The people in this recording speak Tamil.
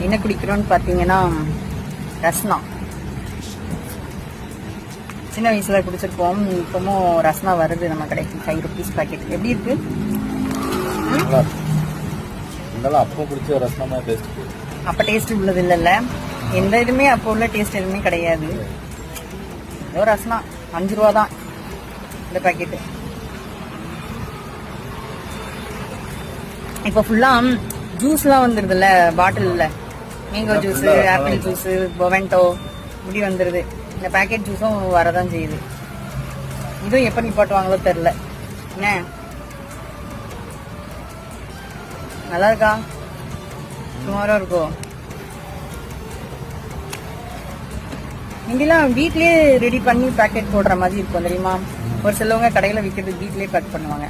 என்ன குடிக்கிறோன்னு பார்த்தீங்கன்னா ரஸ்னா. சின்ன வயசுல குடிச்சிருப்போம். இப்பவும் ரஸ்னா வருது நம்ம கடைக்கு. 5 rupees பாக்கெட். எப்படி இருக்கு? அப்ப டேஸ்ட் உள்ளது இல்லைல்ல. எந்த இதுவுமே அப்போ உள்ள டேஸ்ட் எதுவுமே கிடையாது. ஏதோ ரஸ்னா 5 ரூபா தான் இந்த பாக்கெட்டு. இப்போ ஃபுல்லா ஜூஸ்லாம் வந்துருதுல்ல பாட்டிலில். மேங்கோ ஜூஸ், ஆப்பிள் ஜூஸ், பொவென்டோ இப்படி வந்துடுது. இந்த பேக்கெட் ஜூஸும் வரதான் செய்யுது. இதுவும் எப்போ நிப்பாட்டுவாங்களோ தெரில. என்ன நல்லா இருக்கா? சுமாராக இருக்கும். முந்திலாம் வீட்லயே ரெடி பண்ணி பேக்கெட் போடுற மாதிரி இருக்கும் தெரியுமா? ஒரு சிலவங்க கடையில் விற்கிறது வீட்லயே பேக் பண்ணுவாங்க.